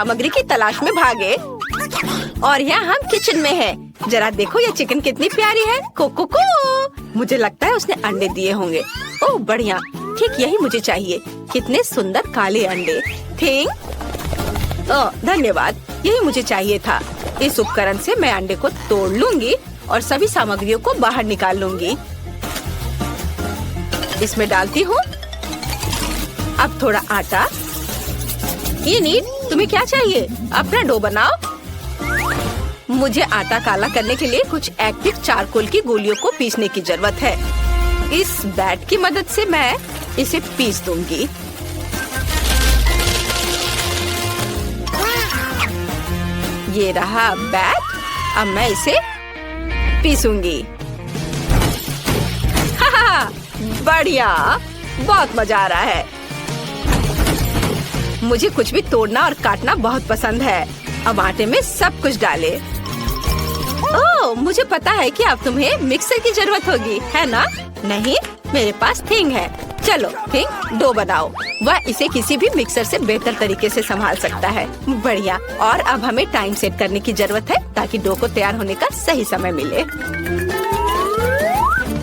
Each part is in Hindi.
सामग्री की तलाश में भागे और यहाँ हम किचन में हैं। जरा देखो ये चिकन कितनी प्यारी है। को मुझे लगता है उसने अंडे दिए होंगे। ओह बढ़िया, ठीक यही मुझे चाहिए। कितने सुंदर काले अंडे। धन्यवाद, यही मुझे चाहिए था। इस उपकरण से मैं अंडे को तोड़ लूंगी और सभी सामग्रियों को बाहर निकाल लूंगी। इसमें डालती हूँ। अब थोड़ा आटा। नीट, तुम्हें क्या चाहिए? अपना डो बनाओ। मुझे आटा काला करने के लिए कुछ एक्टिव चारकोल की गोलियों को पीसने की जरूरत है। इस बैट की मदद से मैं इसे पीस दूंगी। ये रहा बैट। अब मैं इसे पीसूंगी। बढ़िया, बहुत मजा आ रहा है। मुझे कुछ भी तोड़ना और काटना बहुत पसंद है। अब आटे में सब कुछ डाले। ओह, मुझे पता है कि अब तुम्हें मिक्सर की जरूरत होगी, है ना? नहीं, मेरे पास थिंग है। चलो थिंग, डो बनाओ। वह इसे किसी भी मिक्सर से बेहतर तरीके से संभाल सकता है। बढ़िया। और अब हमें टाइम सेट करने की जरूरत है ताकि डो को तैयार होने का सही समय मिले।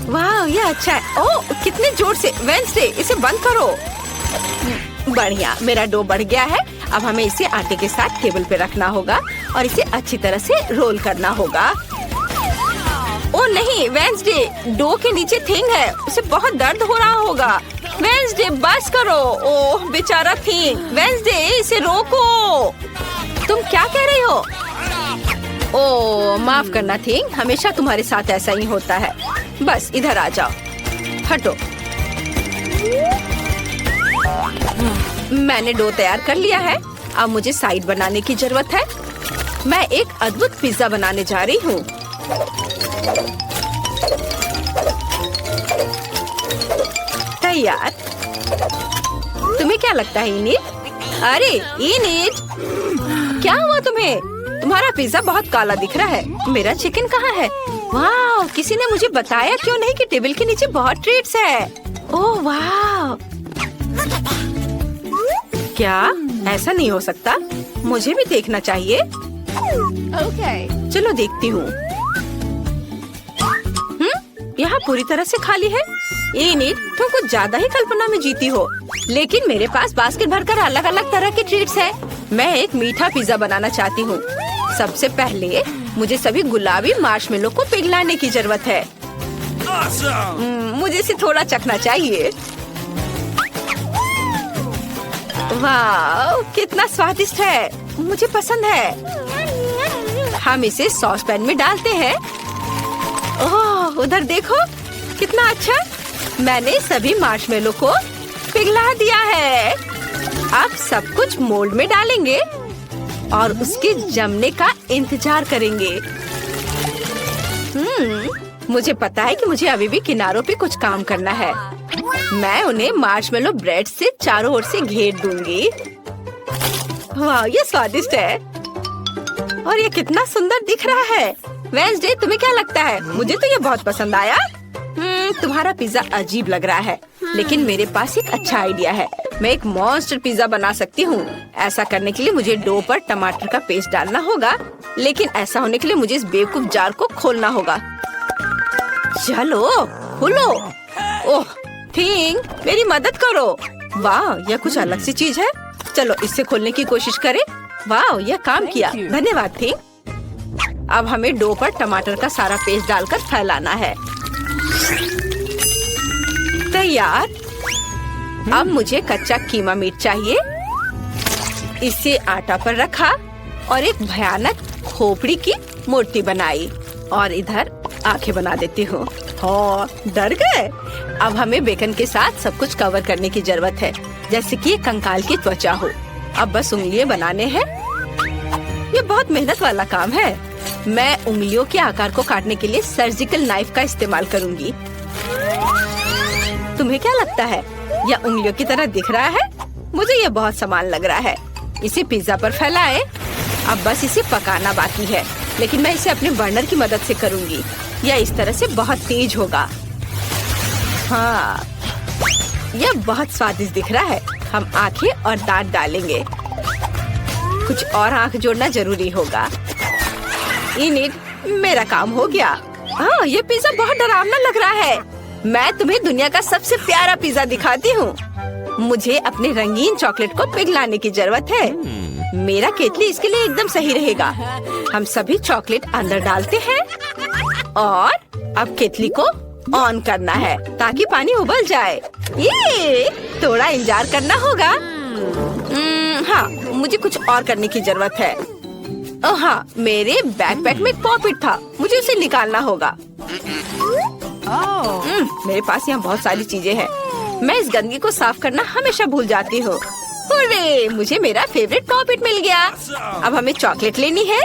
वाह, ये अच्छा है। ओह, कितने जोर से। वेंसडे, इसे बंद करो। बढ़िया, मेरा डो बढ़ गया है। अब हमें इसे आटे के साथ टेबल पे रखना होगा और इसे अच्छी तरह से रोल करना होगा। ओह नहीं वेंसडे, डो के नीचे थिंग है, उसे बहुत दर्द हो रहा होगा। वेंसडे बस करो। ओह बेचारा थिंग। वेंसडे, इसे रोको। तुम क्या कह रही हो? ओह माफ करना थिंग, हमेशा तुम्हारे साथ ऐसा ही होता है। बस इधर आ जाओ। हटो। मैंने डो तैयार कर लिया है। अब मुझे साइड बनाने की जरूरत है। मैं एक अद्भुत पिज्जा बनाने जा रही हूँ। तैयार। तुम्हें क्या लगता है इनीट? अरे इनीट, क्या हुआ तुम्हें? तुम्हारा पिज्जा बहुत काला दिख रहा है। मेरा चिकन कहाँ है? वाह, किसी ने मुझे बताया क्यों नहीं कि टेबल के नीचे बहुत ट्रीट्स है। ओह वाह, क्या ऐसा नहीं हो सकता? मुझे भी देखना चाहिए। चलो देखती हूँ। यहाँ पूरी तरह से खाली है। इनीट, तुम कुछ ज्यादा ही कल्पना में जीती हो। लेकिन मेरे पास बास्केट भरकर अलग अलग तरह के ट्रीट्स है। मैं एक मीठा पिज्जा बनाना चाहती हूँ। सबसे पहले मुझे सभी गुलाबी मार्शमेलो को पिघलाने की जरूरत है। मुझे इसे थोड़ा चखना चाहिए। वाह, कितना स्वादिष्ट है। मुझे पसंद है। हम इसे सॉस पैन में डालते हैं। ओह उधर देखो, कितना अच्छा। मैंने सभी मार्शमेलो को पिघला दिया है। अब सब कुछ मोल्ड में डालेंगे और उसके जमने का इंतजार करेंगे। मुझे पता है कि मुझे अभी भी किनारों पे कुछ काम करना है। मैं उन्हें मार्शमेलो ब्रेड से चारों ओर से घेर दूंगी। वाह, ये स्वादिष्ट है और ये कितना सुंदर दिख रहा है। वेंसडे, तुम्हें क्या लगता है? मुझे तो ये बहुत पसंद आया। तुम्हारा पिज्जा अजीब लग रहा है, लेकिन मेरे पास एक अच्छा आइडिया है। मैं एक मॉन्स्टर पिज्जा बना सकती हूँ। ऐसा करने के लिए मुझे डो पर टमाटर का पेस्ट डालना होगा, लेकिन ऐसा होने के लिए मुझे इस बेवकूफ जार को खोलना होगा। चलो खोलो। ओह थिंग, मेरी मदद करो। वाह, यह कुछ अलग सी चीज है। चलो इससे खोलने की कोशिश करें। वाह, यह काम किया। धन्यवाद थिंग। अब हमें डो पर टमाटर का सारा पेस्ट डालकर फैलाना है। तैयार। अब मुझे कच्चा कीमा मीट चाहिए। इसे आटा पर रखा और एक भयानक खोपड़ी की मूर्ति बनाई और इधर आंखें बना देती हूँ। डर गए? अब हमें बेकन के साथ सब कुछ कवर करने की जरूरत है, जैसे कि कंकाल की त्वचा हो। अब बस उंगलियां बनाने हैं। ये बहुत मेहनत वाला काम है। मैं उंगलियों के आकार को काटने के लिए सर्जिकल नाइफ का इस्तेमाल करूंगी। तुम्हें क्या लगता है? यह उंगलियों की तरह दिख रहा है? मुझे यह बहुत समान लग रहा है। इसे पिज्जा पर फैलाएं। अब बस इसे पकाना बाकी है, लेकिन मैं इसे अपने बर्नर की मदद से करूंगी। यह इस तरह से बहुत तेज होगा। हाँ, यह बहुत स्वादिष्ट दिख रहा है। हम आंखें और दांत डालेंगे। कुछ और आंख जोड़ना जरूरी होगा। इनिट, मेरा काम हो गया। हाँ, ये पिज्जा बहुत डरावना लग रहा है। मैं तुम्हें दुनिया का सबसे प्यारा पिज्जा दिखाती हूँ। मुझे अपने रंगीन चॉकलेट को पिघलाने की जरूरत है। मेरा केतली इसके लिए एकदम सही रहेगा। हम सभी चॉकलेट अंदर डालते हैं और अब केतली को ऑन करना है ताकि पानी उबल जाए। ये थोड़ा इंतजार करना होगा। हाँ, मुझे कुछ और करने की जरूरत है। हाँ, मेरे बैकपैक में एक पॉपिट था, मुझे उसे निकालना होगा। मेरे पास यहाँ बहुत सारी चीजें हैं। मैं इस गंदगी को साफ करना हमेशा भूल जाती हूँ। मुझे मेरा फेवरेट पॉपिट मिल गया। अब हमें चॉकलेट लेनी है।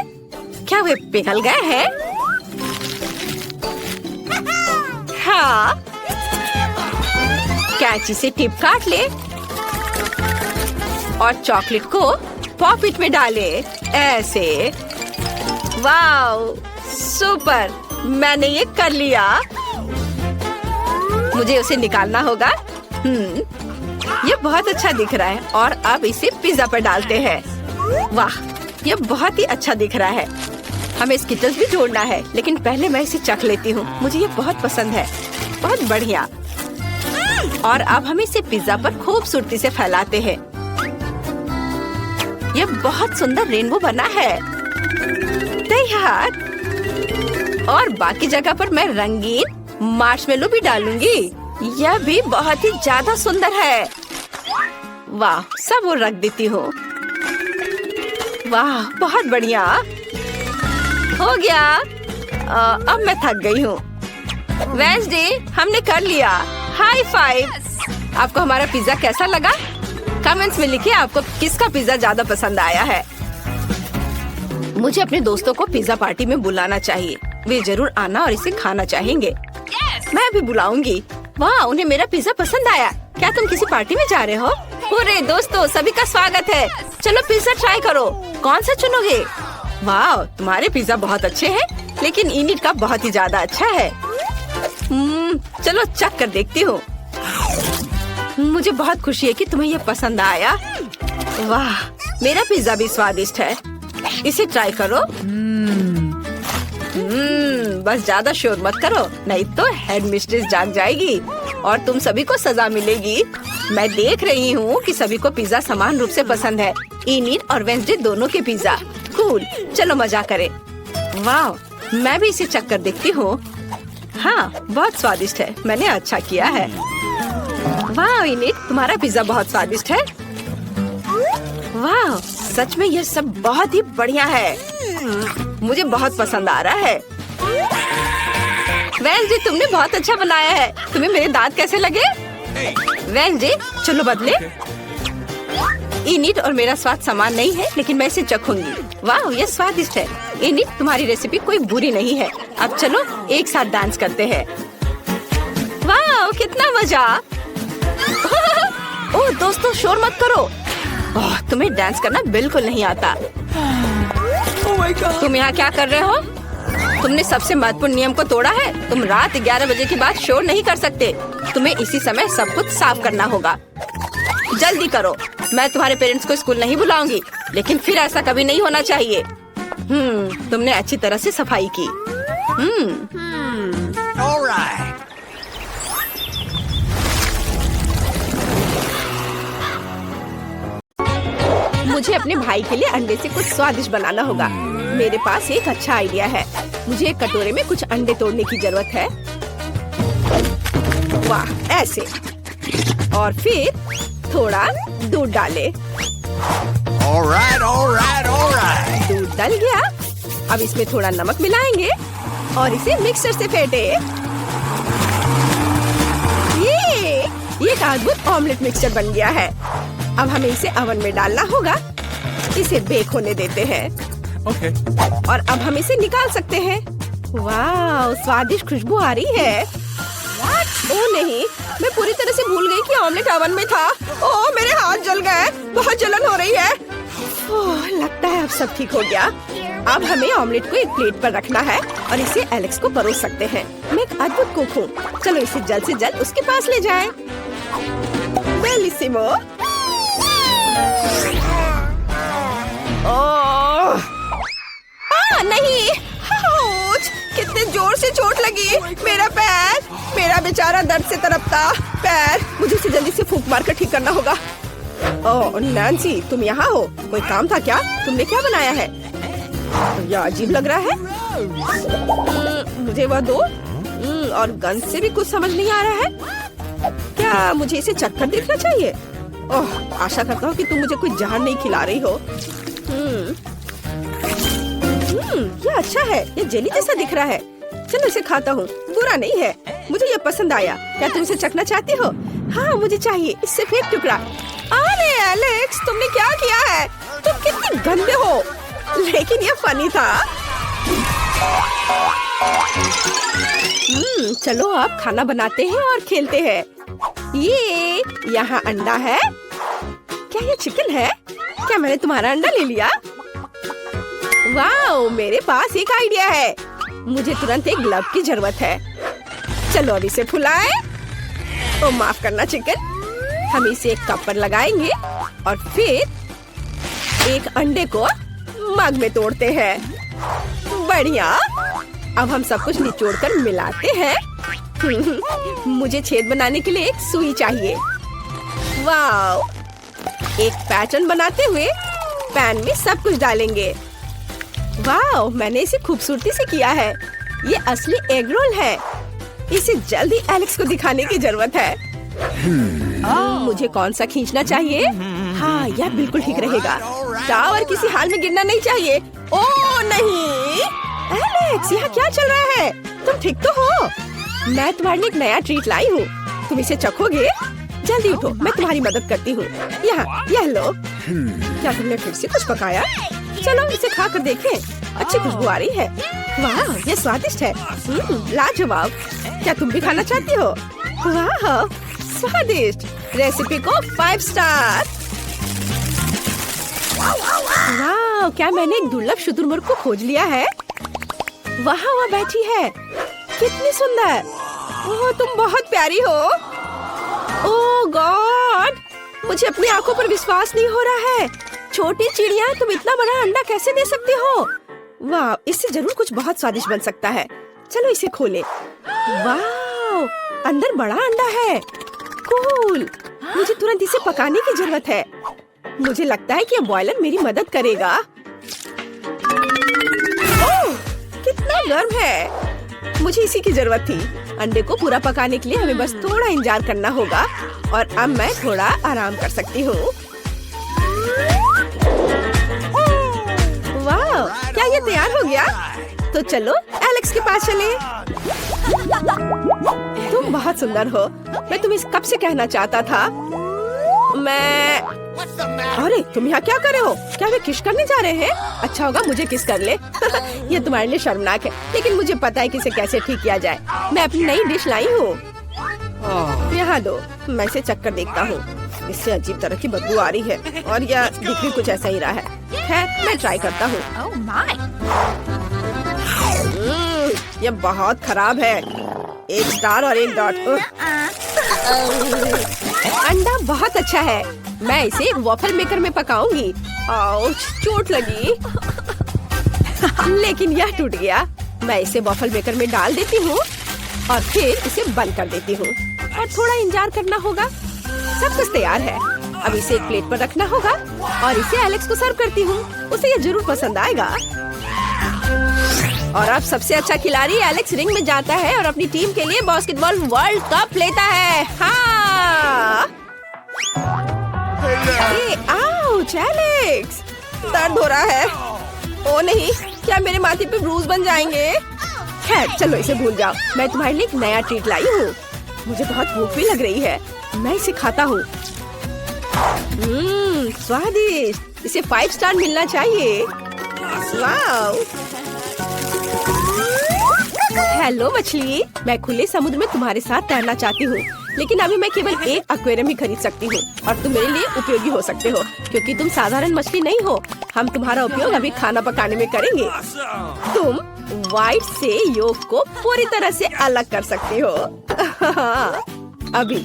क्या वे पिघल गए हैं? हाँ, कैंची से टिप काट ले और चॉकलेट को पॉपिट में डाले। ऐसे। Wow, super! मैंने ये कर लिया। मुझे उसे निकालना होगा। ये बहुत अच्छा दिख रहा है और अब इसे पिज्जा पर डालते हैं। वाह, ये बहुत ही अच्छा दिख रहा है। हमें स्किटल्स भी जोड़ना है, लेकिन पहले मैं इसे चख लेती हूँ। मुझे ये बहुत पसंद है। बहुत बढ़िया। और अब हम इसे पिज्जा पर खूबसूरती से फैलाते हैं। ये बहुत सुंदर रेनबो बना है। तैयार। और बाकी जगह पर मैं रंगीन मार्शमेलो भी डालूंगी। यह भी बहुत ही ज्यादा सुंदर है। वाह, सब वो रख देती हूँ। वाह, बहुत बढ़िया हो गया। अब मैं थक गई हूँ। वेडनेसडे, हमने कर लिया। High five. आपको हमारा पिज्जा कैसा लगा? कमेंट्स में लिखिए आपको किसका पिज्जा ज्यादा पसंद आया है। मुझे अपने दोस्तों को पिज्जा पार्टी में बुलाना चाहिए। वे जरूर आना और इसे खाना चाहेंगे। मैं भी बुलाऊंगी। वाह, उन्हें मेरा पिज्जा पसंद आया। क्या तुम किसी पार्टी में जा रहे हो? अरे दोस्तों, सभी का स्वागत है। चलो पिज्जा ट्राई करो। कौन सा चुनोगे? वाह, तुम्हारे पिज्जा बहुत अच्छे हैं, लेकिन इनिट का बहुत ही ज्यादा अच्छा है। चलो चख कर देखती हूँ। मुझे बहुत खुशी है कि तुम्हें यह पसंद आया। वाह, मेरा पिज्जा भी स्वादिष्ट है। इसे ट्राई करो। बस ज्यादा शोर मत करो, नहीं तो हेड मिस्ट्रेस जाग जाएगी और तुम सभी को सजा मिलेगी। मैं देख रही हूँ कि सभी को पिज्जा समान रूप से पसंद है। इनिट और वेडनेसडे दोनों के पिज्जा। कूल, चलो मजा करें। वाह, मैं भी इसे चख कर देखती हूँ। हाँ, बहुत स्वादिष्ट है। मैंने अच्छा किया है। वाह इनिट, तुम्हारा पिज्जा बहुत स्वादिष्ट है। वाह, सच में यह सब बहुत ही बढ़िया है। मुझे बहुत पसंद आ रहा है। वेडनेसडे, तुमने बहुत अच्छा बनाया है। तुम्हें मेरे दांत कैसे लगे? वेडनेसडे, चलो बदले। इनिट और मेरा स्वाद समान नहीं है, लेकिन मैं इसे चखूंगी। वाह, ये स्वादिष्ट है। इनिट, तुम्हारी रेसिपी कोई बुरी नहीं है। अब चलो एक साथ डांस करते हैं। वाह, कितना मजा। ओह दोस्तों, शोर मत करो। ओह, तुम्हें डांस करना बिल्कुल नहीं आता। तुम यहाँ क्या कर रहे हो? तुमने सबसे महत्वपूर्ण नियम को तोड़ा है। तुम रात 11 बजे के बाद शोर नहीं कर सकते। तुम्हें इसी समय सब कुछ साफ करना होगा। जल्दी करो। मैं तुम्हारे पेरेंट्स को स्कूल नहीं बुलाऊंगी, लेकिन फिर ऐसा कभी नहीं होना चाहिए। तुमने अच्छी तरह से सफाई की। मुझे अपने भाई के लिए अंडे से कुछ स्वादिष्ट बनाना होगा। मेरे पास एक अच्छा आइडिया है। मुझे एक कटोरे में कुछ अंडे तोड़ने की जरूरत है। वाह, ऐसे। और फिर थोड़ा दूध डाले। दूध डल गया। अब इसमें थोड़ा नमक मिलाएंगे और इसे मिक्सर से फेंटे। ये एक अद्भुत ऑमलेट मिक्सचर बन गया है। अब हमें इसे ओवन में डालना होगा। इसे बेक होने देते हैं। ओके। और अब हम इसे निकाल सकते हैं। वाह, स्वादिष्ट खुशबू आ रही है। ओह नहीं, मैं पूरी तरह से भूल गई कि ऑमलेट ओवन में था। ओह, मेरे हाथ जल गए। बहुत जलन हो रही है। ओह, लगता है अब सब ठीक हो गया। अब हमें ऑमलेट को एक प्लेट पर रखना है और इसे एलेक्स को परोस सकते हैं। मैं एक अद्भुत कुक हूँ। चलो इसे जल्द से जल्द उसके पास ले जाएं। बेलिसिमो। ओह लगी। मेरा पैर, मेरा बेचारा दर्द से तड़पता पैर। मुझे इसे जल्दी से फूंक मार कर ठीक करना होगा। ओह नैन्सी, तुम यहाँ हो? कोई काम था क्या? तुमने क्या बनाया है? यह अजीब लग रहा है। मुझे वह दो। और गन से भी कुछ समझ नहीं आ रहा है। क्या मुझे इसे चक्कर देखना चाहिए? ओह, आशा करता हूँ कि तुम मुझे कोई जहर नहीं खिला रही हो। ये अच्छा है। ये जेली जैसा दिख रहा है। चलो इसे खाता हूँ, बुरा नहीं है। मुझे ये पसंद आया। क्या तुम इसे चखना चाहती हो? हाँ मुझे चाहिए। इससे फेंक टुकड़ा। अरे एलेक्स, तुमने क्या किया है? तुम कितनी गंदे हो। लेकिन ये फनी था। चलो अब खाना बनाते हैं और खेलते हैं। ये यहाँ अंडा है। क्या ये चिकन है? क्या मैंने तुम्हारा अंडा ले लिया? वाओ, मेरे पास एक आइडिया है। मुझे तुरंत एक ग्लव की जरूरत है। चलो अब इसे फुलाएं। ओ माफ करना चिकन। हम इसे एक कप पर लगाएंगे और फिर एक अंडे को मग में तोड़ते हैं। बढ़िया। अब हम सब कुछ निचोड़ कर मिलाते हैं। मुझे छेद बनाने के लिए एक सुई चाहिए। वाओ, एक पैटर्न बनाते हुए पैन में सब कुछ डालेंगे। वाओ, मैंने इसे खूबसूरती से किया है। ये असली एग रोल है। इसे जल्दी एलेक्स को दिखाने की जरूरत है। मुझे कौन सा खींचना चाहिए? हाँ, यह बिल्कुल ठीक रहेगा। टावर किसी हाल में गिरना नहीं चाहिए। ओह नहीं, एलेक्स, यहाँ क्या चल रहा है? तुम ठीक तो हो? मैं तुम्हारे लिए एक नया ट्रीट लाई हूँ। तुम इसे चखोगे? जल्दी उठो, मैं तुम्हारी मदद करती हूँ। यहाँ, यह लो। क्या तुमने फिर से कुछ पकाया? चलो इसे खा कर देखें। अच्छी खुशबू आ रही है। वाह, ये स्वादिष्ट है। लाजवाब। क्या तुम भी खाना चाहती हो? वाह, स्वादिष्ट। रेसिपी को 5 स्टार। वाह, क्या मैंने एक दुर्लभ शुतुरमुर्ग को खोज लिया है? वहाँ वह बैठी है। कितनी सुंदर। ओह, तुम बहुत प्यारी हो। ओह गॉड, मुझे अपनी आंखों पर विश्वास नहीं हो रहा है। छोटी चिड़िया, तुम इतना बड़ा अंडा कैसे दे सकती हो? वाह, इससे जरूर कुछ बहुत स्वादिष्ट बन सकता है। चलो इसे खोलें। वाह, अंदर बड़ा अंडा है। कूल। मुझे तुरंत इसे पकाने की जरूरत है। मुझे लगता है कि यह बॉयलर मेरी मदद करेगा। ओह, कितना गर्म है। मुझे इसी की जरूरत थी। अंडे को पूरा पकाने के लिए हमें बस थोड़ा इंतजार करना होगा। और अब मैं थोड़ा आराम कर सकती हूँ। वाह, क्या ये तैयार हो गया? तो चलो एलेक्स के पास चले। तुम बहुत सुंदर हो। मैं तुम्हें कब से कहना चाहता था। अरे तुम यहाँ क्या कर रहे हो? क्या वे किस करने जा रहे हैं? अच्छा होगा मुझे किस कर ले। ये तुम्हारे लिए शर्मनाक है, लेकिन मुझे पता है कि इसे कैसे ठीक किया जाए। मैं अपनी नई डिश लाई हूँ। यहाँ दो, मैं इसे चक्कर देखता हूँ। इससे अजीब तरह की बदबू आ रही है और यह दिख भी कुछ ऐसा ही रहा है। खैर, मैं ट्राई करता हूँ। यह बहुत खराब है। 1 स्टार और 1 डॉट। अंडा बहुत अच्छा है। मैं इसे वॉफल मेकर में पकाऊंगी। आउच, चोट लगी। लेकिन यह टूट गया। मैं इसे वॉफल मेकर में डाल देती हूँ और फिर इसे बंद कर देती हूँ और थोड़ा इंतजार करना होगा। सब कुछ तैयार है। अब इसे एक प्लेट पर रखना होगा और इसे एलेक्स को सर्व करती हूँ। उसे ये जरूर पसंद आएगा। और अब सबसे अच्छा खिलाड़ी एलेक्स रिंग में जाता है और अपनी टीम के लिए बास्केटबॉल वर्ल्ड कप लेता है। हाँ। आउच, एलेक्स, दर्द हो रहा है। ओ नहीं, क्या मेरे माथे पे ब्रूज बन जाएंगे? खैर, चलो इसे भूल जाओ। मैं तुम्हारे लिए एक नया ट्रीट लाई हूँ। मुझे बहुत भूख भी लग रही है। मैं इसे खाता हूँ। स्वादिष्ट। इसे 5 स्टार मिलना चाहिए। वाओ। हेलो मछली, मैं खुले समुद्र में तुम्हारे साथ तैरना चाहती हूँ, लेकिन अभी मैं केवल एक एक्वेरियम ही खरीद सकती हूँ और तुम मेरे लिए उपयोगी हो सकते हो क्योंकि तुम साधारण मछली नहीं हो। हम तुम्हारा उपयोग अभी खाना पकाने में करेंगे। तुम व्हाइट से योक को पूरी तरह से अलग कर सकते हो। अभी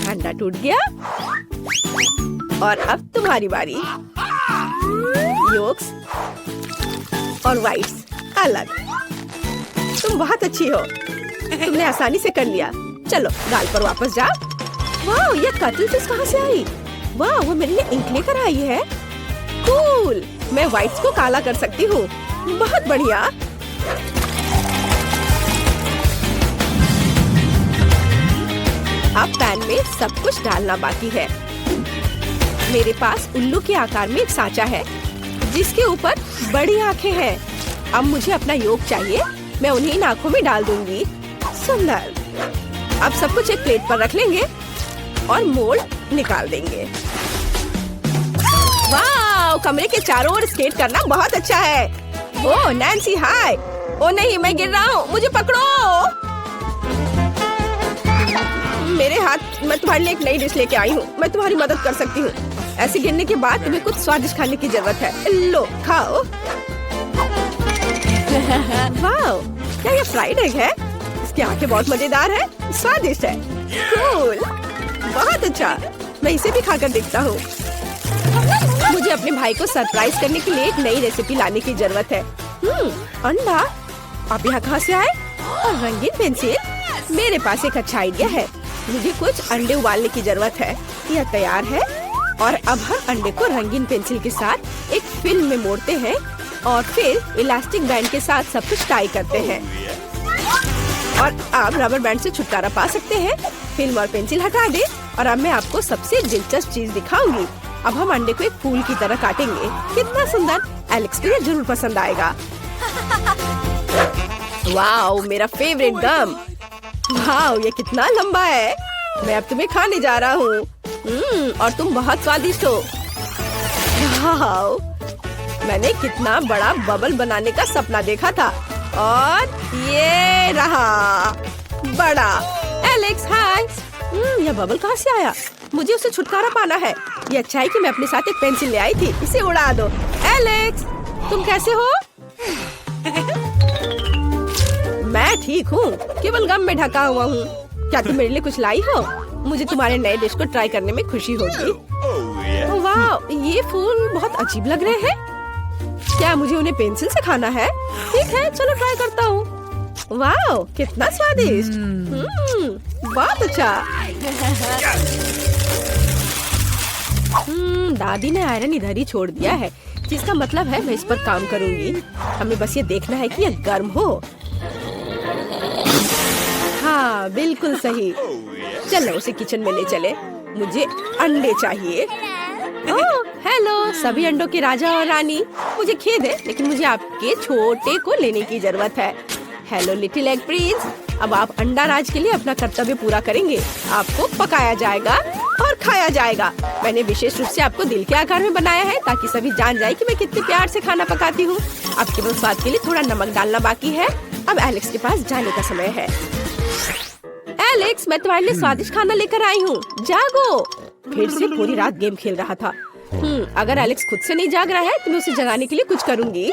अंडा टूट गया और अब तुम्हारी बारी। योक्स और व्हाइट्स अलग। तुम बहुत अच्छी हो, तुमने आसानी से कर लिया। चलो दाल पर वापस जा। वाह, ये कटल फिश कहाँ से आई? वाह, वो मेरे लिए इंक लेकर आई है। कूल, मैं व्हाइट्स को काला कर सकती हूँ। बहुत बढ़िया। अब पैन में सब कुछ डालना बाकी है। मेरे पास उल्लू के आकार में एक सांचा है जिसके ऊपर बड़ी आंखें हैं। अब मुझे अपना योग चाहिए, मैं उन्हीं आंखों में डाल दूंगी। सुंदर। अब सब कुछ एक प्लेट पर रख लेंगे और मोल्ड निकाल देंगे। वाह, कमरे के चारों ओर स्केट करना बहुत अच्छा है। ओह नैन्सी, हाय। ओ नहीं, मैं गिर रहा हूँ, मुझे पकड़ो। मेरे हाथ, मैं तुम्हारे लिए एक नई डिश लेके आई हूँ, मैं तुम्हारी मदद कर सकती हूँ। ऐसे गिरने के बाद तुम्हें कुछ स्वादिष्ट खाने की जरूरत है। लो खाओ। वाह, क्या ये फ्राइड एग है? इसकी आंखें बहुत मजेदार है, स्वादिष्ट है। कूल, बहुत अच्छा। मैं इसे भी खाकर देखता हूँ। मुझे अपने भाई को सरप्राइज करने के लिए एक नई रेसिपी लाने की जरूरत है। अंडा? आप यहाँ कहाँ से आए? और रंगीन पेंसिल? मेरे पास एक अच्छा आइडिया है। मुझे कुछ अंडे उबालने की जरूरत है। यह तैयार है और अब हम अंडे को रंगीन पेंसिल के साथ एक फिल्म में मोड़ते हैं और फिर इलास्टिक बैंड के साथ सब कुछ टाई करते हैं। और अब रबर बैंड से छुटकारा पा सकते हैं। फिल्म और पेंसिल हटा दे और अब मैं आपको सबसे दिलचस्प चीज दिखाऊंगी। अब हम अंडे को एक फूल की तरह काटेंगे। कितना सुंदर! एलेक्स को ये जरूर पसंद आएगा। वाओ, मेरा फेवरेट गम। वाओ, ये कितना लंबा है। मैं अब तुम्हें खाने जा रहा हूँ। और तुम बहुत स्वादिष्ट हो। वाओ, मैंने कितना बड़ा बबल बनाने का सपना देखा था और ये रहा बड़ा। एलेक्स, हाय। यह बबल कहाँ से आया? मुझे उसे छुटकारा पाना है। ये अच्छा है कि मैं अपने साथ एक पेंसिल ले आई थी। इसे उड़ा दो। एलेक्स, तुम कैसे हो? मैं ठीक हूँ, केवल गम में ढका हुआ हूँ। क्या तुम मेरे लिए कुछ लाई हो? मुझे तुम्हारे नए डिश को ट्राई करने में खुशी होगी। वाह, ये फूल बहुत अजीब लग रहे हैं। क्या मुझे उन्हें पेंसिल से खाना है? ठीक है, चलो ट्राई करता हूँ। वाह, कितना स्वादिष्ट। बहुत अच्छा। दादी ने आयरन इधर ही छोड़ दिया है, जिसका मतलब है मैं इस पर काम करूँगी। हमें बस ये देखना है कि यह गर्म हो। हाँ, बिल्कुल सही। चलो उसे किचन में ले चले। मुझे अंडे चाहिए। ओह, हेलो सभी अंडों के राजा और रानी। मुझे खेद है, लेकिन मुझे आपके छोटे को लेने की जरूरत है। Hello little egg Prince. अब आप अंडा राज के लिए अपना कर्तव्य पूरा करेंगे। आपको पकाया जाएगा और खाया जाएगा। मैंने विशेष रूप से आपको दिल के आकार में बनाया है ताकि सभी जान जाए कि मैं कितने प्यार से खाना पकाती हूँ। अब केवल स्वाद के लिए थोड़ा नमक डालना बाकी है। अब एलेक्स के पास जाने का समय है। एलेक्स, मैं तुम्हारे लिए स्वादिष्ट खाना लेकर आई हूँ। जागो। फिर से पूरी रात गेम खेल रहा था। अगर एलेक्स खुद से नहीं जाग रहा है तो मैं उसे जगाने के लिए कुछ करूँगी।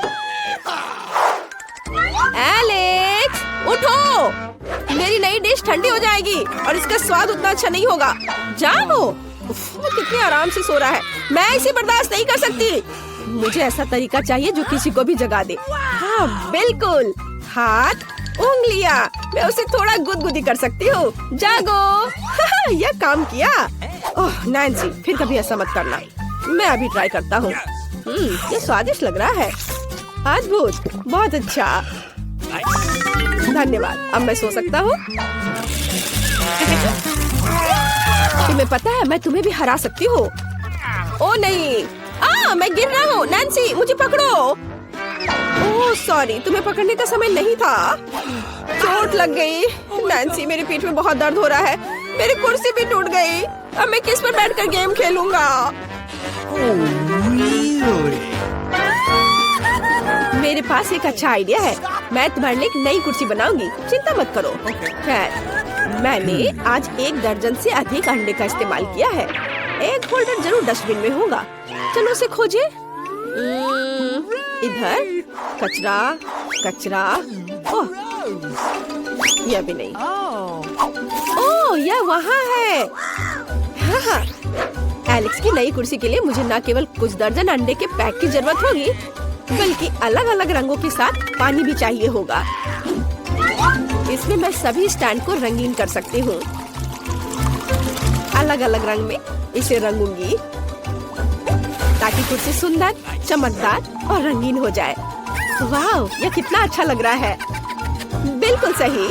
एलेक्स, उठो। मेरी नई डिश ठंडी हो जाएगी और इसका स्वाद उतना अच्छा नहीं होगा। जागो। वो कितने आराम से सो रहा है। मैं इसे बर्दाश्त नहीं कर सकती। मुझे ऐसा तरीका चाहिए जो किसी को भी जगा दे। हाँ बिल्कुल, हाथ, उंगलियां। मैं उसे थोड़ा गुदगुदी कर सकती हूँ। जागो। यह काम किया। ओह नैन्सी, फिर कभी ऐसा मत करना। मैं अभी ट्राई करता हूँ। ये स्वादिष्ट लग रहा है। अद्भुत, बहुत अच्छा। धन्यवाद। अब मैं सो सकता हूँ। तुम्हें पता है मैं तुम्हें भी हरा सकती हूँ। ओ नहीं, मैं गिर रहा हूँ। नैन्सी, मुझे पकड़ो। ओह सॉरी, तुम्हें पकड़ने का समय नहीं था। चोट लग गई। नैन्सी, मेरी पीठ में बहुत दर्द हो रहा है। मेरी कुर्सी भी टूट गई। अब मैं किस पर बैठकर गेम खेलूंगा? मेरे पास एक अच्छा आइडिया है। मैं तुम्हारे लिए एक नई कुर्सी बनाऊंगी। चिंता मत करो। खैर, मैंने आज 1 दर्जन से अधिक अंडे का इस्तेमाल किया है। एक होल्डर जरूर डस्टबिन में होगा। चलो उसे खोजे। इधर कचरा, कचरा। ओह, यह भी नहीं। ओह, यह वहाँ है। हाँ, एलेक्स की नई कुर्सी के लिए मुझे न केवल कुछ दर्जन अंडे के पैक की जरूरत होगी, बल्कि अलग अलग रंगों के साथ पानी भी चाहिए होगा। इसमें मैं सभी स्टैंड को रंगीन कर सकती हूँ। अलग अलग रंग में इसे रंगूंगी ताकि कुर्सी सुंदर, चमकदार और रंगीन हो जाए। वाह, यह कितना अच्छा लग रहा है। बिल्कुल सही।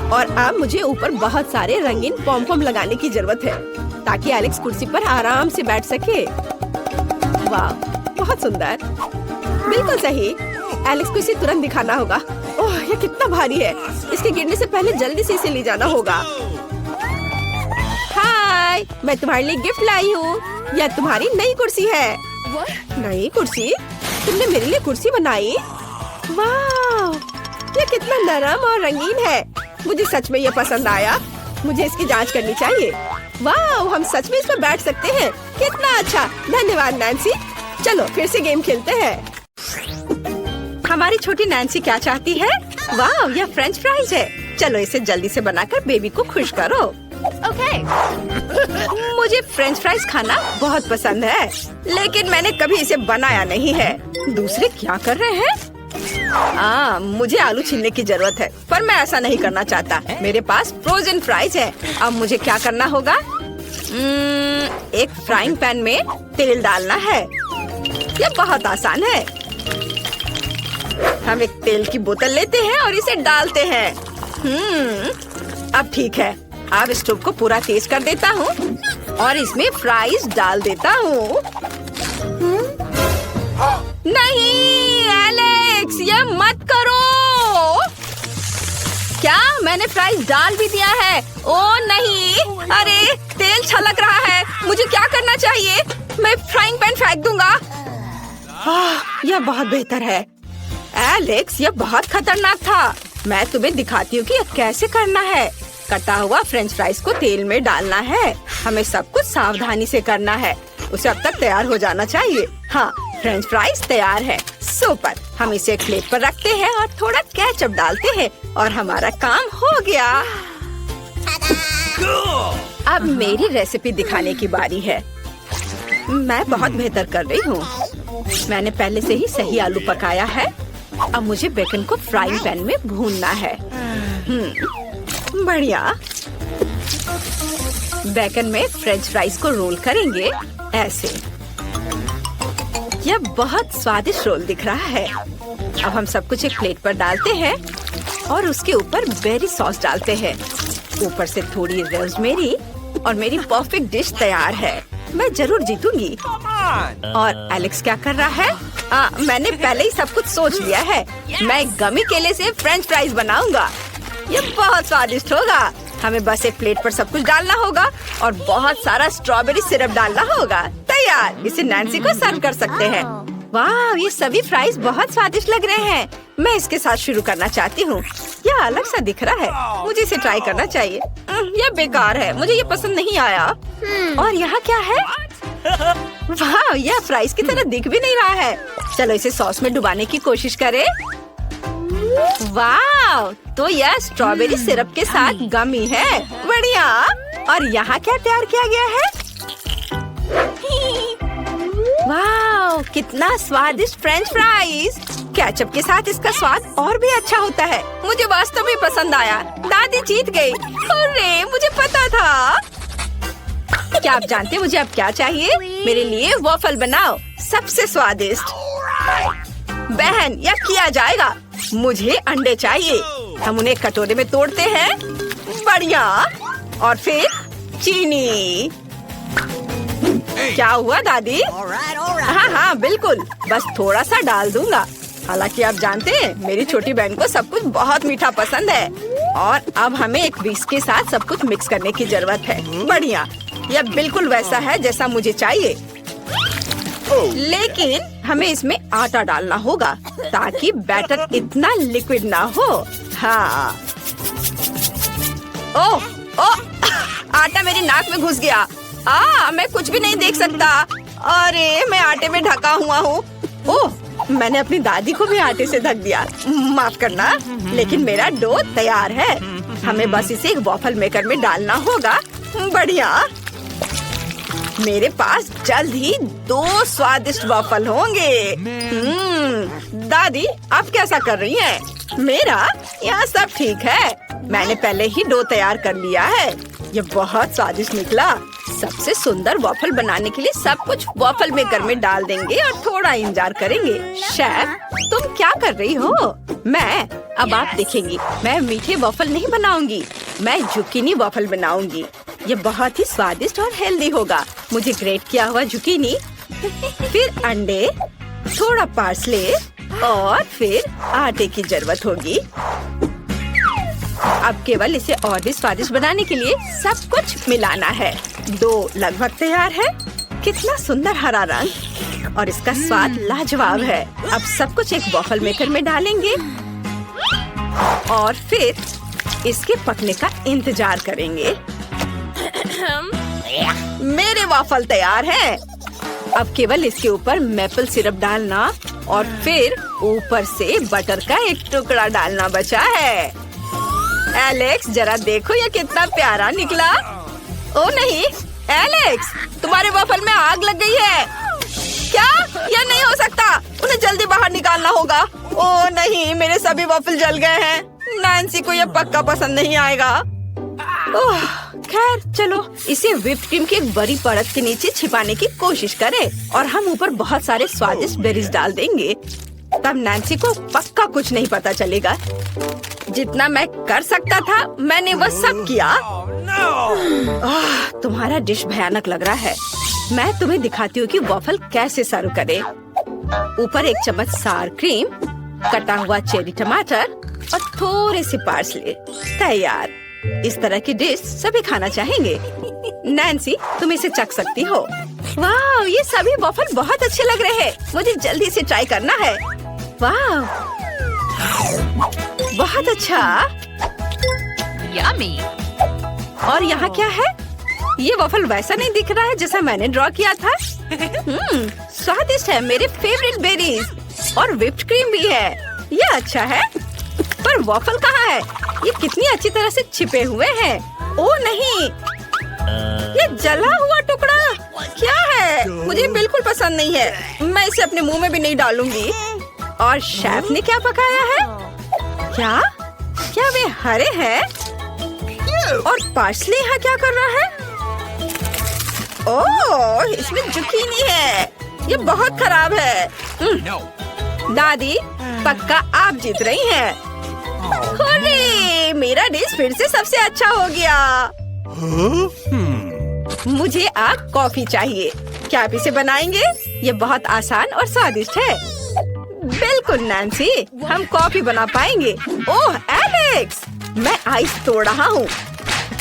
और अब मुझे ऊपर बहुत सारे रंगीन पॉम-पॉम लगाने की जरूरत है ताकि एलेक्स कुर्सी पर आराम से बैठ सके। वाह, बहुत सुंदर। बिल्कुल सही। एलेक्स को इसे तुरंत दिखाना होगा। ओह, यह कितना भारी है। इसके गिरने से पहले जल्दी से इसे ले जाना होगा। हाय, मैं तुम्हारे लिए गिफ्ट लाई हूँ। यह तुम्हारी नई कुर्सी है। नई कुर्सी? तुमने मेरे लिए कुर्सी बनाई? वाह, यह कितना नरम और रंगीन है। मुझे सच में यह पसंद आया। मुझे इसकी जांच करनी चाहिए। वाह, हम सच में इस पर बैठ सकते हैं। कितना अच्छा। धन्यवाद नैन्सी। चलो फिर से गेम खेलते हैं। हमारी छोटी नैन्सी क्या चाहती है? वाह, यह फ्रेंच फ्राइज है। चलो इसे जल्दी से बनाकर बेबी को खुश करो। ओके। मुझे फ्रेंच फ्राइज खाना बहुत पसंद है, लेकिन मैंने कभी इसे बनाया नहीं है। दूसरे क्या कर रहे हैं? मुझे आलू छीलने की जरूरत है, पर मैं ऐसा नहीं करना चाहता। मेरे पास फ्रोजन फ्राइज है। अब मुझे क्या करना होगा? एक फ्राइंग पैन में तेल डालना है। यह बहुत आसान है। हम एक तेल की बोतल लेते हैं और इसे डालते हैं। अब ठीक है। अब स्टोव को पूरा तेज कर देता हूँ और इसमें फ्राइज डाल देता हूँ। नहीं एलेक्स, यह मत करो। क्या मैंने फ्राइज डाल भी दिया है? ओह नहीं, अरे तेल छलक रहा है। मुझे क्या करना चाहिए? मैं फ्राइंग पैन फेंक दूंगा। यह बहुत बेहतर है। एलेक्स, यह बहुत खतरनाक था। मैं तुम्हें दिखाती हूँ कि यह कैसे करना है। कटा हुआ फ्रेंच फ्राइज को तेल में डालना है। हमें सब कुछ सावधानी से करना है। उसे अब तक तैयार हो जाना चाहिए। हाँ, फ्रेंच फ्राइज तैयार है। सुपर। हम इसे एक प्लेट पर रखते हैं और थोड़ा केचप डालते हैं और हमारा काम हो गया। अब मेरी रेसिपी दिखाने की बारी है। मैं बहुत बेहतर कर रही हूँ। मैंने पहले से ही सही आलू पकाया है। अब मुझे बेकन को फ्राइंग पैन में भूनना है। बढ़िया। बेकन में फ्रेंच फ्राइज को रोल करेंगे ऐसे। यह बहुत स्वादिष्ट रोल दिख रहा है। अब हम सब कुछ एक प्लेट पर डालते हैं और उसके ऊपर बेरी सॉस डालते हैं। ऊपर से थोड़ी रोज़मेरी और मेरी परफेक्ट डिश तैयार है। मैं जरूर जीतूंगी। और एलेक्स क्या कर रहा है? मैंने पहले ही सब कुछ सोच लिया है। मैं गमी केले से फ्रेंच फ्राइज बनाऊंगा। ये बहुत स्वादिष्ट होगा। हमें बस एक प्लेट पर सब कुछ डालना होगा और बहुत सारा स्ट्रॉबेरी सिरप डालना होगा। तैयार। इसे नैन्सी को सर्व कर सकते हैं। वाह, ये सभी फ्राइज बहुत स्वादिष्ट लग रहे हैं। मैं इसके साथ शुरू करना चाहती हूँ। यह अलग सा दिख रहा है। मुझे इसे ट्राई करना चाहिए। यह बेकार है। मुझे ये पसंद नहीं आया। और यहाँ क्या है? वाह, यह फ्राइज की तरह दिख भी नहीं रहा है। चलो इसे सॉस में डुबाने की कोशिश करें। वाह, तो यह स्ट्रॉबेरी सिरप के साथ गमी है। बढ़िया। और यहाँ क्या तैयार किया गया है? वाह, कितना स्वादिष्ट फ्रेंच फ्राइज। केचप के साथ इसका स्वाद और भी अच्छा होता है। मुझे वास्तव में पसंद आया। दादी जीत गई। अरे, मुझे पता था। क्या आप जानते हैं मुझे अब क्या चाहिए? मेरे लिए वॉफल बनाओ, सबसे स्वादिष्ट। बहन, यह किया जाएगा। मुझे अंडे चाहिए। हम उन्हें कटोरे में तोड़ते हैं। बढ़िया। और फिर चीनी। क्या हुआ दादी? हाँ, बिल्कुल। बस थोड़ा सा डाल दूंगा। हालांकि आप जानते हैं मेरी छोटी बहन को सब कुछ बहुत मीठा पसंद है। और अब हमें एक विस्क के साथ सब कुछ मिक्स करने की जरूरत है। बढ़िया। यह बिल्कुल वैसा है जैसा मुझे चाहिए, लेकिन हमें इसमें आटा डालना होगा ताकि बैटर इतना लिक्विड ना हो। हाँ। ओह, आटा मेरी नाक में घुस गया। मैं कुछ भी नहीं देख सकता। अरे, मैं आटे में ढका हुआ हूँ। ओह, मैंने अपनी दादी को भी आटे से ढक दिया। माफ करना, लेकिन मेरा डो तैयार है। हमें बस इसे एक वॉफल मेकर में डालना होगा। बढ़िया। मेरे पास जल्द ही 2 स्वादिष्ट वॉफल होंगे। दादी, आप कैसा कर रही हैं? मेरा यहाँ सब ठीक है। मैंने पहले ही डो तैयार कर लिया है। ये बहुत स्वादिष्ट निकला। सबसे सुंदर वॉफल बनाने के लिए सब कुछ वॉफल मेकर में डाल देंगे और थोड़ा इंतजार करेंगे। शेफ, तुम क्या कर रही हो? अब आप देखेंगी, मैं मीठे वॉफल नहीं बनाऊंगी, मैं जुकीनी वॉफल बनाऊंगी। ये बहुत ही स्वादिष्ट और हेल्दी होगा। मुझे ग्रेट किया हुआ जुकीनी, फिर अंडे, थोड़ा पार्सले और फिर आटे की जरूरत होगी। अब केवल इसे और भी स्वादिष्ट बनाने के लिए सब कुछ मिलाना है। डो लगभग तैयार है। कितना सुंदर हरा रंग और इसका स्वाद लाजवाब है। अब सब कुछ एक वॉफल मेकर में डालेंगे और फिर इसके पकने का इंतजार करेंगे। मेरे वॉफल तैयार हैं। अब केवल इसके ऊपर मैपल सिरप डालना और फिर ऊपर से बटर का एक टुकड़ा डालना बचा है। एलेक्स, जरा देखो ये कितना प्यारा निकला। ओ नहीं, एलेक्स, तुम्हारे वॉफल में आग लग गई है। क्या? यह नहीं हो सकता। उन्हें जल्दी बाहर निकालना होगा। ओ नहीं, मेरे सभी वॉफल जल गए हैं। नैन्सी को यह पक्का पसंद नहीं आएगा। ओह, खैर चलो इसे व्हिप्ड क्रीम की एक बड़ी परत के नीचे छिपाने की कोशिश करें और हम ऊपर बहुत सारे स्वादिष्ट बेरीज डाल देंगे। तब नैन्सी को पक्का कुछ नहीं पता चलेगा। जितना मैं कर सकता था मैंने वह सब किया। तुम्हारा डिश भयानक लग रहा है। मैं तुम्हें दिखाती हूँ कि वॉफल कैसे सर्व करें। ऊपर 1 चम्मच सार क्रीम, कटा हुआ चेरी टमाटर और थोड़े से पार्सले। तैयार। इस तरह की डिश सभी खाना चाहेंगे। नैन्सी, तुम इसे चख सकती हो। वाह, ये सभी वॉफल बहुत अच्छे लग रहे हैं। मुझे जल्दी से ट्राई करना है। वाह, बहुत अच्छा। यम्मी। और यहाँ क्या है? ये वॉफल वैसा नहीं दिख रहा है जैसा मैंने ड्रॉ किया था। स्वादिष्ट है। मेरे फेवरेट बेरीज और व्हिप्ड क्रीम भी है। ये अच्छा है। पर वॉफल कहाँ है? ये कितनी अच्छी तरह से छिपे हुए हैं। ओ नहीं, ये जला हुआ टुकड़ा क्या है? मुझे बिल्कुल पसंद नहीं है। मैं इसे अपने मुंह में भी नहीं डालूंगी। और शेफ ने क्या पकाया है? क्या वे हरे हैं? और पार्सले यहाँ क्या कर रहा है? ओह, इसमें जुकीनी है। ये बहुत खराब है। दादी, पक्का आप जीत रही हैं। अरे, मेरा डिश फिर से सबसे अच्छा हो गया। मुझे अब कॉफी चाहिए। क्या आप इसे बनाएंगे? ये बहुत आसान और स्वादिष्ट है। बिल्कुल नैन्सी, हम कॉफी बना पाएंगे। ओह एलेक्स, मैं आइस तोड़ रहा हूँ।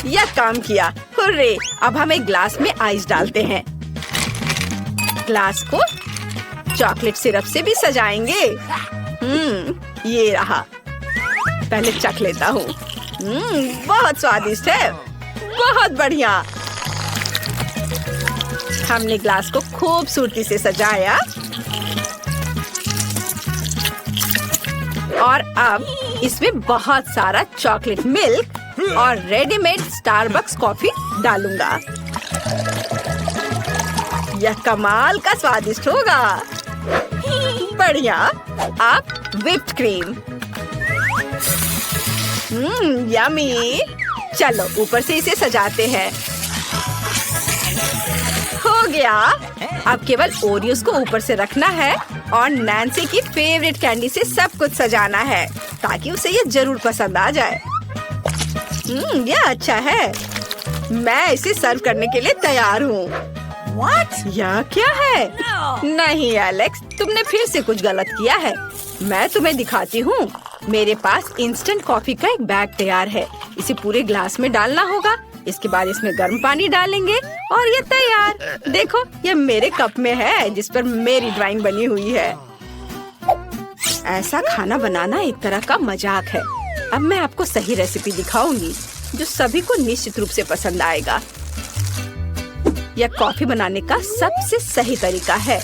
यह काम किया। हुर्रे! अब हम एक ग्लास में आइस डालते हैं। ग्लास को चॉकलेट सिरप से भी सजाएंगे। ये रहा। पहले चख लेता हूँ। बहुत स्वादिष्ट है। बहुत बढ़िया। हमने ग्लास को खूबसूरती से सजाया और अब इसमें बहुत सारा चॉकलेट मिल्क और रेडीमेड स्टारबक्स कॉफी डालूंगा। यह कमाल का स्वादिष्ट होगा। बढ़िया। अब व्हिप्ड क्रीम। यम्मी। चलो ऊपर से इसे सजाते हैं। हो गया। अब केवल ओरियोस को ऊपर से रखना है और नैन्सी की फेवरेट कैंडी से सब कुछ सजाना है ताकि उसे ये जरूर पसंद आ जाए। यह अच्छा है। मैं इसे सर्व करने के लिए तैयार हूँ। यह क्या है? नहीं एलेक्स, तुमने फिर से कुछ गलत किया है। मैं तुम्हें दिखाती हूँ। मेरे पास इंस्टेंट कॉफी का एक बैग तैयार है। इसे पूरे ग्लास में डालना होगा। इसके बाद इसमें गर्म पानी डालेंगे और ये तैयार। देखो, ये मेरे कप में है जिस पर मेरी ड्राइंग बनी हुई है। ऐसा खाना बनाना एक तरह का मजाक है। अब मैं आपको सही रेसिपी दिखाऊंगी जो सभी को निश्चित रूप से पसंद आएगा। यह कॉफी बनाने का सबसे सही तरीका है।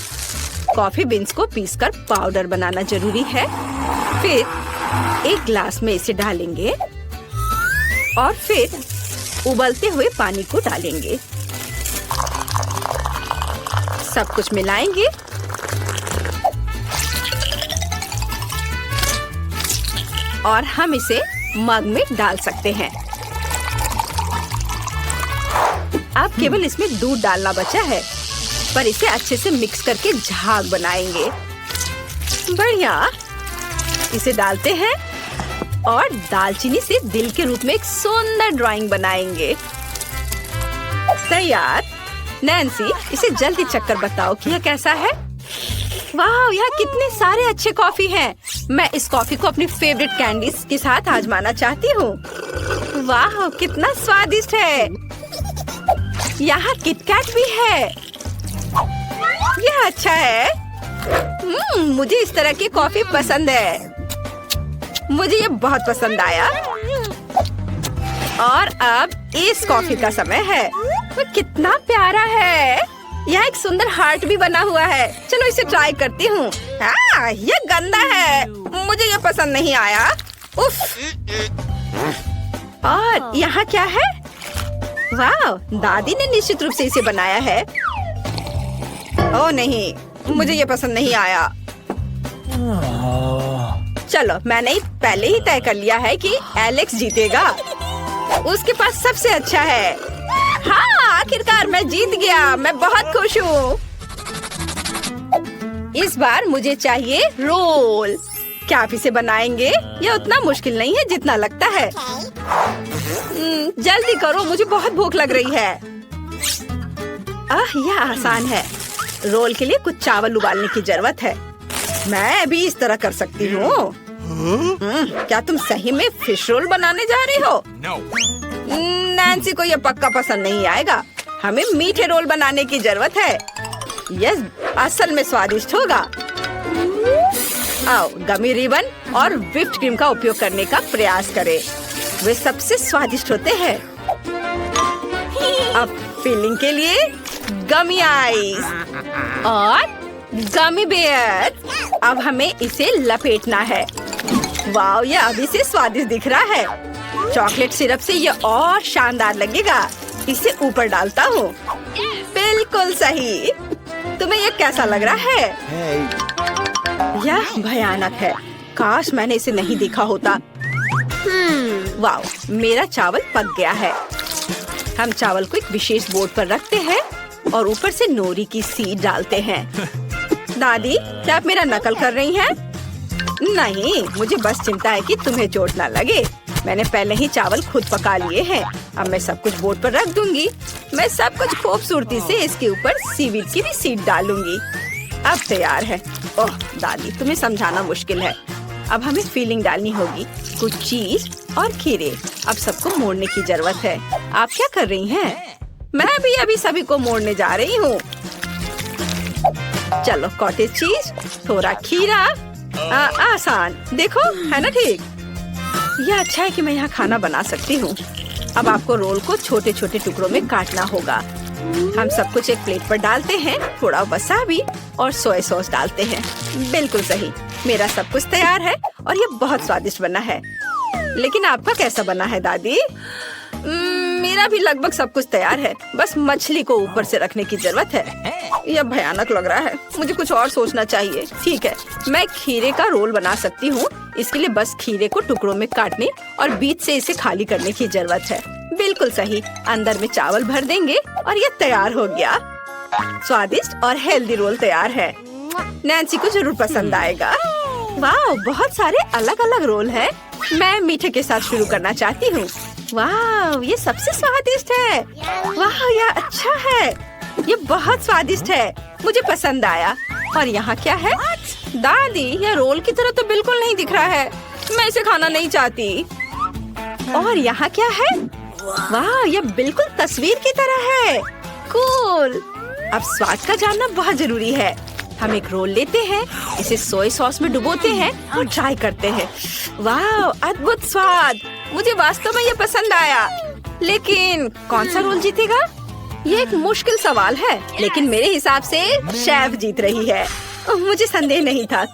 कॉफी बीन्स को पीसकर पाउडर बनाना जरूरी है। फिर एक ग्लास में इसे डालेंगे और फिर उबलते हुए पानी को डालेंगे। सब कुछ मिलाएंगे। और हम इसे मग में डाल सकते हैं। अब केवल इसमें दूध डालना बचा है, पर इसे अच्छे से मिक्स करके झाग बनाएंगे। बढ़िया, इसे डालते हैं और दालचीनी से दिल के रूप में एक सुंदर ड्राइंग बनाएंगे। तैयार। नैन्सी, इसे जल्दी चखकर बताओ कि यह कैसा है। वाह, यहाँ कितने सारे अच्छे कॉफी हैं। मैं इस कॉफी को अपनी फेवरेट कैंडीज के साथ आजमाना चाहती हूँ। वाह, कितना स्वादिष्ट है। यहाँ किटकैट भी है। यह अच्छा है। मुझे इस तरह की कॉफी पसंद है। मुझे ये बहुत पसंद आया। और अब इस कॉफी का समय है। वो कितना प्यारा है। यहाँ एक सुंदर हार्ट भी बना हुआ है। चलो इसे ट्राई करती हूँ। ये गंदा है, मुझे ये पसंद नहीं आया। उफ। और यहाँ क्या है? वाह, दादी ने निश्चित रूप से इसे बनाया है। ओह नहीं, मुझे ये पसंद नहीं आया। चलो, मैंने पहले ही तय कर लिया है कि एलेक्स जीतेगा। उसके पास सबसे अच्छा है। हाँ, आखिरकार मैं जीत गया। मैं बहुत खुश हूँ। इस बार मुझे चाहिए रोल। क्या आप इसे बनाएंगे? यह उतना मुश्किल नहीं है जितना लगता है। जल्दी करो, मुझे बहुत भूख लग रही है। यह आसान है। रोल के लिए कुछ चावल उबालने की जरूरत है। मैं भी इस तरह कर सकती हूँ। क्या तुम सही में फिश रोल बनाने जा रही हो? नैन्सी को यह पक्का पसंद नहीं आएगा। हमें मीठे रोल बनाने की जरूरत है। यह असल में स्वादिष्ट होगा। आओ, गमी रिबन और व्हिप्ड क्रीम का उपयोग करने का प्रयास करें। वे सबसे स्वादिष्ट होते हैं। अब फिलिंग के लिए गमी आइस और गमी बेयर। अब हमें इसे लपेटना है। वाह, यह अभी से स्वादिष्ट दिख रहा है। चॉकलेट सिरप से यह और शानदार लगेगा। इसे ऊपर डालता हूँ। बिल्कुल सही। तुम्हें यह कैसा लग रहा है? यह भयानक है। काश मैंने इसे नहीं देखा होता। वाह, मेरा चावल पक गया है। हम चावल को एक विशेष बोर्ड पर रखते हैं और ऊपर से नोरी की सीड डालते हैं। दादी, क्या आप मेरा नकल कर रही हैं? नहीं, मुझे बस चिंता है कि तुम्हें चोट ना लगे। मैंने पहले ही चावल खुद पका लिए हैं। अब मैं सब कुछ बोर्ड पर रख दूंगी। मैं सब कुछ खूबसूरती से इसके ऊपर सीवीड की भी सीड डालूंगी। अब तैयार है। ओह दादी, तुम्हें समझाना मुश्किल है। अब हमें फीलिंग डालनी होगी। कुछ चीज और खीरे। अब सबको मोड़ने की जरूरत है। आप क्या कर रही हैं? मैं भी अभी सभी को मोड़ने जा रही हूँ। चलो, कॉटेज चीज, थोड़ा खीरा। आसान, देखो है ना ठीक। यह अच्छा है कि मैं यहाँ खाना बना सकती हूँ। अब आपको रोल को छोटे छोटे टुकड़ों में काटना होगा। हम सब कुछ एक प्लेट पर डालते हैं। थोड़ा वसाबी और सोया सॉस डालते हैं। बिल्कुल सही। मेरा सब कुछ तैयार है और ये बहुत स्वादिष्ट बना है। लेकिन आपका कैसा बना है दादी? मेरा भी लगभग सब कुछ तैयार है। बस मछली को ऊपर से रखने की जरूरत है। यह भयानक लग रहा है। मुझे कुछ और सोचना चाहिए। ठीक है, मैं खीरे का रोल बना सकती हूँ। इसके लिए बस खीरे को टुकड़ों में काटने और बीच से इसे खाली करने की जरूरत है। बिल्कुल सही। अंदर में चावल भर देंगे और ये तैयार हो गया। स्वादिष्ट और हेल्दी रोल तैयार है। नैन्सी को जरूर पसंद आएगा। वाह, बहुत सारे अलग अलग रोल हैं। मैं मीठे के साथ शुरू करना चाहती हूँ। वाह, ये सबसे स्वादिष्ट है। वाह, यह अच्छा है। ये बहुत स्वादिष्ट है। मुझे पसंद आया। और यहाँ क्या है? दादी, यह रोल की तरह तो बिल्कुल नहीं दिख रहा है। मैं इसे खाना नहीं चाहती। और यहाँ क्या है? वाह, यह बिल्कुल तस्वीर की तरह है। कूल। अब स्वाद का जानना बहुत जरूरी है। हम एक रोल लेते हैं, इसे सोया सॉस में डुबोते हैं और ट्राई करते हैं। वाह, अद्भुत स्वाद। मुझे वास्तव में ये पसंद आया। लेकिन कौन सा रोल जीतेगा? ये एक मुश्किल सवाल है, लेकिन मेरे हिसाब से शेफ जीत रही है। मुझे संदेह नहीं था।